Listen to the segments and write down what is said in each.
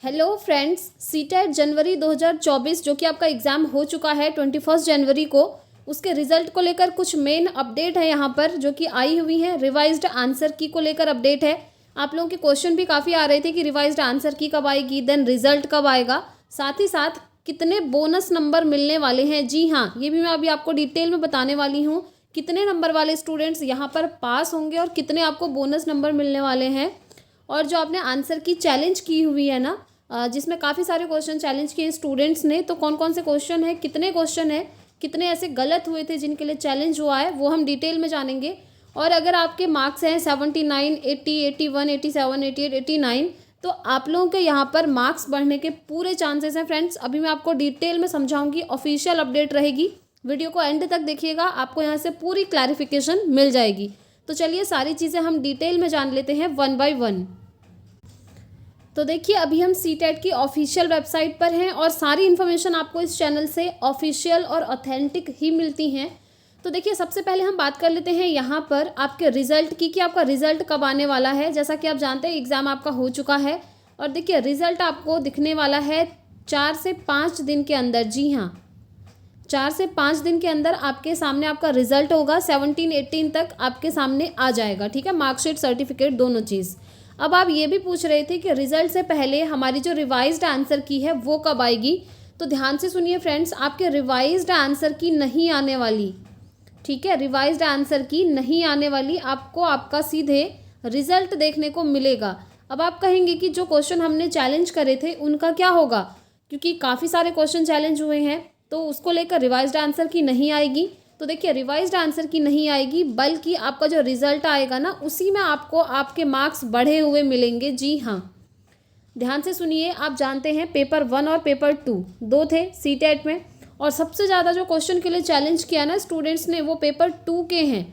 Hello friends, CTET जनवरी 2024 जो कि आपका एग्ज़ाम हो चुका है 21 जनवरी को, उसके रिज़ल्ट को लेकर कुछ मेन अपडेट है यहाँ पर जो कि आई हुई है। रिवाइज्ड आंसर की को लेकर अपडेट है। आप लोगों के क्वेश्चन भी काफ़ी आ रहे थे कि रिवाइज्ड आंसर की कब आएगी, देन रिज़ल्ट कब आएगा, साथ ही साथ कितने बोनस नंबर मिलने वाले हैं। जी हाँ, ये भी मैं अभी आपको डिटेल में बताने वाली हूँ। कितने नंबर वाले स्टूडेंट्स यहाँ पर पास होंगे और कितने आपको बोनस नंबर मिलने वाले हैं। और जो आपने आंसर की चैलेंज की हुई है ना, जिसमें काफ़ी सारे क्वेश्चन चैलेंज किए स्टूडेंट्स ने, तो कौन कौन से क्वेश्चन है, कितने क्वेश्चन है, कितने ऐसे गलत हुए थे जिनके लिए चैलेंज हुआ है, वो हम डिटेल में जानेंगे। और अगर आपके मार्क्स हैं 79, 80, 81, 87, 88, 89, तो आप लोगों के यहाँ पर मार्क्स बढ़ने के पूरे चांसेस हैं फ्रेंड्स। अभी मैं आपको डिटेल में समझाऊंगी, ऑफिशियल अपडेट रहेगी। वीडियो को एंड तक देखिएगा, आपको यहाँ से पूरी क्लैरिफिकेशन मिल जाएगी। तो चलिए सारी चीज़ें हम डिटेल में जान लेते हैं वन बाय वन। तो देखिए, अभी हम सीटेट की ऑफिशियल वेबसाइट पर हैं और सारी इन्फॉर्मेशन आपको इस चैनल से ऑफिशियल और ऑथेंटिक ही मिलती हैं। तो देखिए, सबसे पहले हम बात कर लेते हैं यहाँ पर आपके रिज़ल्ट की कि आपका रिज़ल्ट कब आने वाला है। जैसा कि आप जानते हैं एग्ज़ाम आपका हो चुका है और देखिए रिज़ल्ट आपको दिखने वाला है 4 से 5 दिन के अंदर। जी हाँ, 4 से 5 दिन के अंदर आपके सामने आपका रिज़ल्ट होगा। 17, 18 तक आपके सामने आ जाएगा। ठीक है, मार्कशीट, सर्टिफिकेट, दोनों चीज़। अब आप ये भी पूछ रहे थे कि रिजल्ट से पहले हमारी जो रिवाइज्ड आंसर की है वो कब आएगी। तो ध्यान से सुनिए फ्रेंड्स, आपके रिवाइज्ड आंसर की नहीं आने वाली। ठीक है, रिवाइज्ड आंसर की नहीं आने वाली, आपको आपका सीधे रिजल्ट देखने को मिलेगा। अब आप कहेंगे कि जो क्वेश्चन हमने चैलेंज करे थे उनका क्या होगा, क्योंकि काफ़ी सारे क्वेश्चन चैलेंज हुए हैं, तो उसको लेकर रिवाइज्ड आंसर की नहीं आएगी। तो देखिए, रिवाइज्ड आंसर की नहीं आएगी, बल्कि आपका जो रिजल्ट आएगा ना, उसी में आपको आपके मार्क्स बढ़े हुए मिलेंगे। जी हाँ, ध्यान से सुनिए। आप जानते हैं पेपर 1 और पेपर 2 दो थे सीटेट में, और सबसे ज़्यादा जो क्वेश्चन के लिए चैलेंज किया ना स्टूडेंट्स ने, वो पेपर 2 के हैं।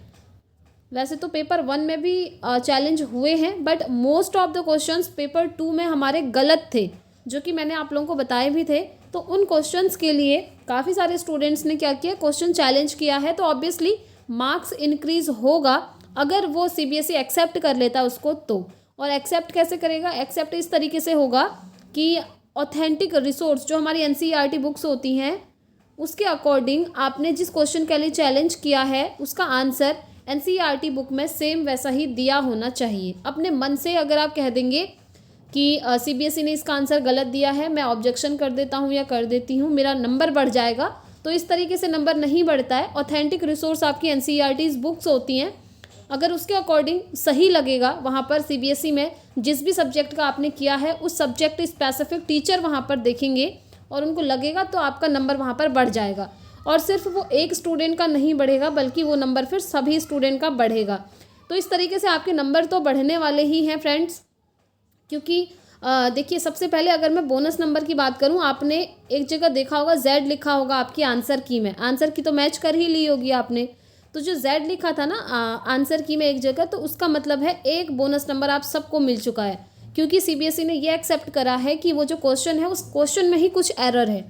वैसे तो पेपर 1 में भी चैलेंज हुए हैं, but most of the questions paper 2 में हमारे गलत थे, जो कि मैंने आप लोगों को बताए भी थे। तो उन क्वेश्चंस के लिए काफ़ी सारे स्टूडेंट्स ने क्या किया, क्वेश्चन चैलेंज किया है। तो ऑब्वियसली मार्क्स इंक्रीज होगा अगर वो सीबीएसई एक्सेप्ट कर लेता उसको तो। और एक्सेप्ट कैसे करेगा, एक्सेप्ट इस तरीके से होगा कि ऑथेंटिक रिसोर्स जो हमारी एनसीईआरटी बुक्स होती हैं, उसके अकॉर्डिंग आपने जिस क्वेश्चन के लिए चैलेंज किया है उसका आंसर एनसीईआरटी बुक में सेम वैसा ही दिया होना चाहिए। अपने मन से अगर आप कह देंगे कि सीबीएसई ने इसका आंसर गलत दिया है, मैं ऑब्जेक्शन कर देता हूँ या कर देती हूँ, मेरा नंबर बढ़ जाएगा, तो इस तरीके से नंबर नहीं बढ़ता है। ऑथेंटिक रिसोर्स आपकी एनसीईआरटी बुक्स होती हैं, अगर उसके अकॉर्डिंग सही लगेगा वहाँ पर सीबीएसई में जिस भी सब्जेक्ट का आपने किया है, उस सब्जेक्ट स्पेसिफिक टीचर वहाँ पर देखेंगे और उनको लगेगा तो आपका नंबर वहाँ पर बढ़ जाएगा। और सिर्फ वो एक स्टूडेंट का नहीं बढ़ेगा, बल्कि वो नंबर फिर सभी स्टूडेंट का बढ़ेगा। तो इस तरीके से आपके नंबर तो बढ़ने वाले ही हैं फ्रेंड्स। क्योंकि देखिए, सबसे पहले अगर मैं बोनस नंबर की बात करूं, आपने एक जगह देखा होगा Z लिखा होगा आपकी आंसर की में, आंसर की तो मैच कर ही ली होगी आपने। तो जो Z लिखा था ना आंसर की में एक जगह, तो उसका मतलब है एक बोनस नंबर आप सबको मिल चुका है, क्योंकि सीबीएसई ने ये एक्सेप्ट करा है कि वो जो क्वेश्चन है उस क्वेश्चन में ही कुछ एरर है,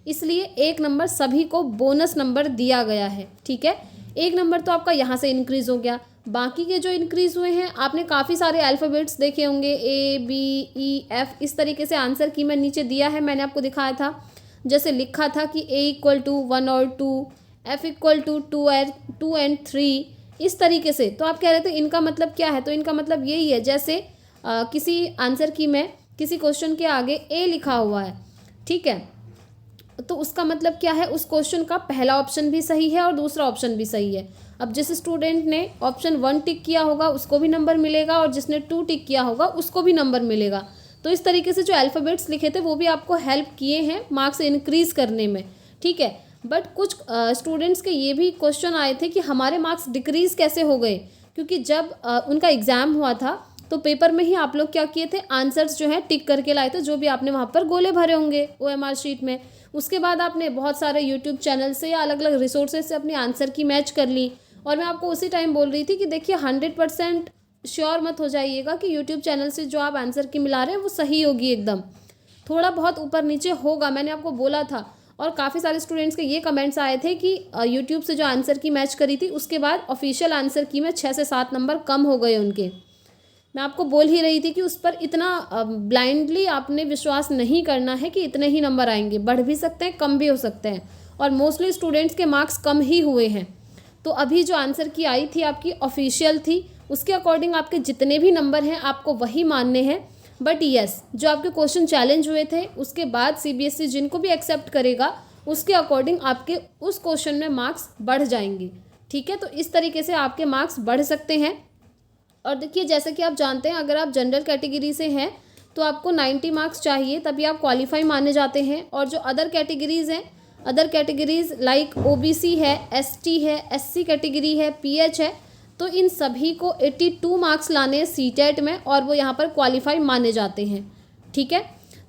इसलिए एक नंबर सभी को बोनस नंबर दिया गया है। ठीक है, एक नंबर तो आपका यहाँ से इंक्रीज़ हो गया। बाकी के जो इंक्रीज़ हुए हैं, आपने काफ़ी सारे अल्फ़ाबेट्स देखे होंगे, ABEF, इस तरीके से आंसर की में नीचे दिया है, मैंने आपको दिखाया था। जैसे लिखा था कि A=1 और 2, F=2 and 3, इस तरीके से। तो आप कह रहे थे इनका मतलब क्या है, तो इनका मतलब यही है, जैसे किसी आंसर की में किसी क्वेश्चन के आगे A लिखा हुआ है, ठीक है, तो उसका मतलब क्या है, उस क्वेश्चन का पहला ऑप्शन भी सही है और दूसरा ऑप्शन भी सही है। अब जिस स्टूडेंट ने ऑप्शन 1 टिक किया होगा उसको भी नंबर मिलेगा, और जिसने 2 टिक किया होगा उसको भी नंबर मिलेगा। तो इस तरीके से जो अल्फ़ाबेट्स लिखे थे वो भी आपको हेल्प किए हैं मार्क्स इंक्रीज़ करने में। ठीक है, बट कुछ स्टूडेंट्स के ये भी क्वेश्चन आए थे कि हमारे मार्क्स डिक्रीज़ कैसे हो गए, क्योंकि जब उनका एग्ज़ाम हुआ था तो पेपर में ही आप लोग क्या किए थे, आंसर्स जो है टिक करके लाए थे, जो भी आपने वहाँ पर गोले भरे होंगे OMR शीट में। उसके बाद आपने बहुत सारे यूट्यूब चैनल से या अलग अलग रिसोर्सेज से अपनी आंसर की मैच कर ली। और मैं आपको उसी टाइम बोल रही थी कि देखिए 100% श्योर मत हो जाइएगा कि यूट्यूब चैनल से जो आप आंसर की मिला रहे हैं वो सही होगी एकदम, थोड़ा बहुत ऊपर नीचे होगा, मैंने आपको बोला था। और काफ़ी सारे स्टूडेंट्स के ये कमेंट्स आए थे कि यूट्यूब से जो आंसर की मैच करी थी उसके बाद ऑफिशियल आंसर की में 6 से 7 नंबर कम हो गए उनके। मैं आपको बोल ही रही थी कि उस पर इतना ब्लाइंडली आपने विश्वास नहीं करना है कि इतने ही नंबर आएंगे, बढ़ भी सकते हैं, कम भी हो सकते हैं, और मोस्टली स्टूडेंट्स के मार्क्स कम ही हुए हैं। तो अभी जो आंसर की आई थी आपकी ऑफिशियल थी, उसके अकॉर्डिंग आपके जितने भी नंबर हैं आपको वही मानने हैं। बट यस, जो आपके क्वेश्चन चैलेंज हुए थे उसके बाद CBSE जिनको भी एक्सेप्ट करेगा उसके अकॉर्डिंग आपके उस क्वेश्चन में मार्क्स बढ़ जाएंगे। ठीक है, तो इस तरीके से आपके मार्क्स बढ़ सकते हैं। और देखिए, जैसे कि आप जानते हैं, अगर आप जनरल कैटेगरी से हैं तो आपको 90 मार्क्स चाहिए, तभी आप क्वालिफाई माने जाते हैं। और जो अदर कैटेगरीज़ हैं, अदर कैटेगरीज़ लाइक OBC है, ST है, SC कैटेगरी है, PH है, तो इन सभी को 82 मार्क्स लाने हैं CTET में, और वो यहाँ पर क्वालिफाई माने जाते हैं। ठीक है,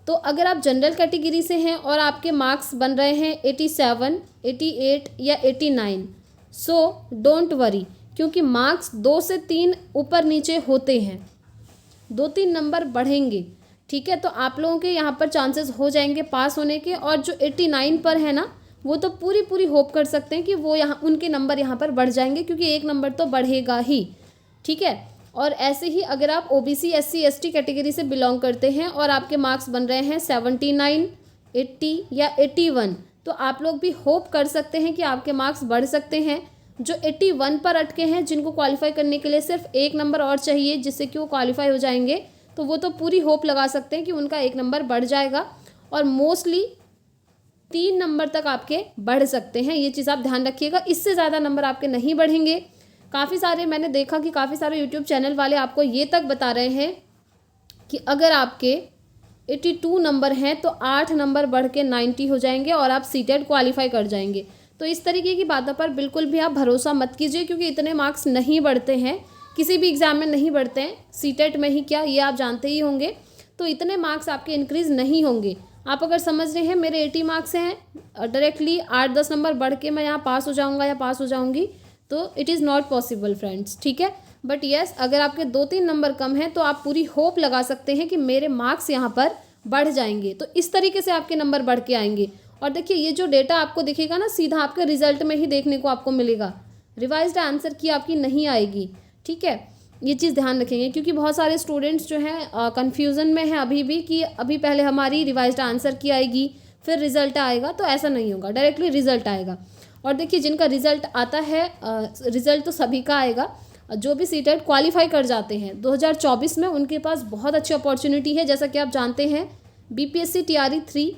तो अगर आप जनरल कैटेगरी से हैं और आपके मार्क्स बन रहे हैं 87, 88 या 89, सो डोंट वरी, क्योंकि मार्क्स 2 से 3 ऊपर नीचे होते हैं, 2-3 नंबर बढ़ेंगे। ठीक है, तो आप लोगों के यहाँ पर चांसेस हो जाएंगे पास होने के। और जो 89 पर है ना, वो तो पूरी होप कर सकते हैं कि वो यहाँ उनके नंबर यहाँ पर बढ़ जाएंगे, क्योंकि एक नंबर तो बढ़ेगा ही। ठीक है, और ऐसे ही अगर आप OBC, SC, ST कैटेगरी से बिलोंग करते हैं और आपके मार्क्स बन रहे हैं 79, 80 या 81, तो आप लोग भी होप कर सकते हैं कि आपके मार्क्स बढ़ सकते हैं। जो 81 पर अटके हैं, जिनको क्वालिफाई करने के लिए सिर्फ एक नंबर और चाहिए जिससे कि वो क्वालिफाई हो जाएंगे, तो वो तो पूरी होप लगा सकते हैं कि उनका एक नंबर बढ़ जाएगा, और मोस्टली 3 नंबर तक आपके बढ़ सकते हैं। ये चीज़ आप ध्यान रखिएगा, इससे ज़्यादा नंबर आपके नहीं बढ़ेंगे। काफ़ी सारे मैंने देखा कि काफ़ी सारे यूट्यूब चैनल वाले आपको ये तक बता रहे हैं कि अगर आपके 82 नंबर हैं तो 8 नंबर बढ़ के 90 हो जाएंगे और आप CTET क्वालिफाई कर जाएंगे। तो इस तरीके की बातों पर बिल्कुल भी आप भरोसा मत कीजिए, क्योंकि इतने मार्क्स नहीं बढ़ते हैं, किसी भी एग्ज़ाम में नहीं बढ़ते हैं, CTET में ही क्या, ये आप जानते ही होंगे। तो इतने मार्क्स आपके इंक्रीज़ नहीं होंगे। आप अगर समझ रहे हैं मेरे 80 मार्क्स हैं, डायरेक्टली 8-10 नंबर बढ़ के मैं यहाँ पास हो जाऊँगा या पास हो जाऊँगी, तो it is not possible friends. ठीक है, बट येस, अगर आपके 2-3 नंबर कम हैं तो आप पूरी होप लगा सकते हैं कि मेरे मार्क्स यहाँ पर बढ़ जाएंगे। तो इस तरीके से आपके नंबर बढ़ के आएंगे। और देखिए, ये जो डेटा आपको दिखेगा ना, सीधा आपके रिजल्ट में ही देखने को आपको मिलेगा, रिवाइज्ड आंसर की आपकी नहीं आएगी। ठीक है, ये चीज़ ध्यान रखेंगे, क्योंकि बहुत सारे स्टूडेंट्स जो हैं कन्फ्यूज़न में हैं अभी भी कि अभी पहले हमारी रिवाइज्ड आंसर की आएगी फिर रिजल्ट आएगा। तो ऐसा नहीं होगा, डायरेक्टली रिजल्ट आएगा। और देखिए, जिनका रिजल्ट आता है, रिजल्ट तो सभी का आएगा, जो भी CTET क्वालिफाई कर जाते हैं 2024 में, उनके पास बहुत अच्छी अपॉर्चुनिटी है। जैसा कि आप जानते हैं, BPSC TRE 3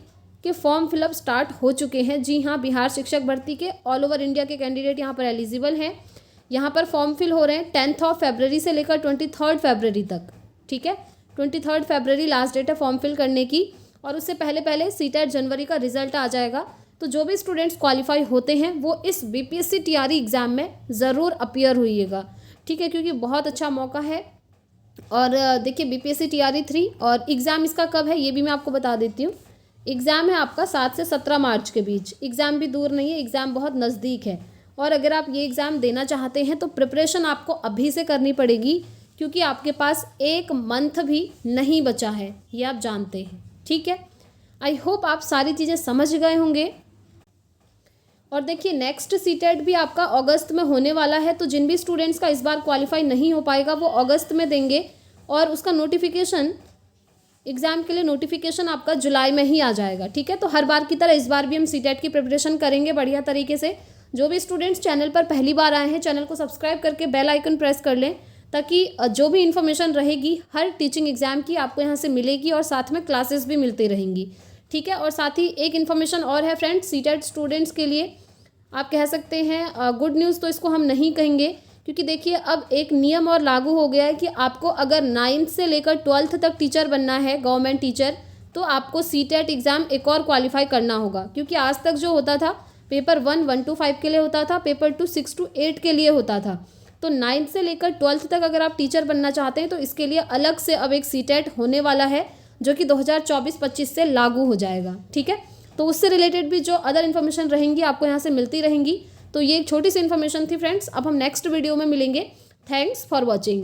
के फॉर्म फिलअप स्टार्ट हो चुके हैं। जी हाँ, बिहार शिक्षक भर्ती के ऑल ओवर इंडिया के कैंडिडेट यहाँ पर एलिजिबल हैं। यहाँ पर फॉर्म फिल हो रहे हैं 10 फरवरी से लेकर 23 फरवरी तक। ठीक है, 23 फरवरी लास्ट डेट है फॉर्म फिल करने की, और उससे पहले CTET जनवरी का रिजल्ट आ जाएगा। तो जो भी स्टूडेंट्स क्वालिफाई होते हैं वो इस BPSC TRE एग्ज़ाम में ज़रूर अपीयर होइएगा। ठीक है, क्योंकि बहुत अच्छा मौका है। और देखिए, BPSC TRE 3 और एग्ज़ाम इसका कब है ये भी मैं आपको बता देती हूँ। एग्ज़ाम है आपका 7 से 17 मार्च के बीच। एग्ज़ाम भी दूर नहीं है, एग्ज़ाम बहुत नज़दीक है। और अगर आप ये एग्ज़ाम देना चाहते हैं तो प्रिपरेशन आपको अभी से करनी पड़ेगी, क्योंकि आपके पास 1 मंथ भी नहीं बचा है, ये आप जानते हैं। ठीक है, आई होप आप सारी चीज़ें समझ गए होंगे। और देखिए, नेक्स्ट CTET भी आपका अगस्त में होने वाला है। तो जिन भी स्टूडेंट्स का इस बार क्वालिफाई नहीं हो पाएगा वो अगस्त में देंगे, और उसका नोटिफिकेशन, एग्ज़ाम के लिए नोटिफिकेशन आपका जुलाई में ही आ जाएगा। ठीक है, तो हर बार की तरह इस बार भी हम CTET की प्रिपरेशन करेंगे बढ़िया तरीके से। जो भी स्टूडेंट्स चैनल पर पहली बार आए हैं, चैनल को सब्सक्राइब करके बेल आइकन प्रेस कर लें, ताकि जो भी इन्फॉर्मेशन रहेगी हर टीचिंग एग्ज़ाम की आपको यहाँ से मिलेगी, और साथ में क्लासेस भी मिलती रहेंगी। ठीक है, और साथ ही एक इन्फॉर्मेशन और है फ्रेंड्स, CTET स्टूडेंट्स के लिए आप कह सकते हैं गुड न्यूज़ तो इसको हम नहीं कहेंगे, क्योंकि देखिए, अब एक नियम और लागू हो गया है कि आपको अगर 9th से लेकर 12th तक टीचर बनना है, गवर्नमेंट टीचर, तो आपको CTET एग्ज़ाम एक और क्वालिफाई करना होगा। क्योंकि आज तक जो होता था, पेपर 1 1 to 5 के लिए होता था, पेपर 2 6 to 8 के लिए होता था। तो 9th से लेकर 12th तक अगर आप टीचर बनना चाहते हैं तो इसके लिए अलग से अब एक CTET होने वाला है, जो कि 2024-25 से लागू हो जाएगा। ठीक है, तो उससे रिलेटेड भी जो अदर इन्फॉर्मेशन रहेंगी आपको यहाँ से मिलती रहेंगी। तो ये एक छोटी सी इन्फॉर्मेशन थी फ्रेंड्स। अब हम नेक्स्ट वीडियो में मिलेंगे। Thanks for watching.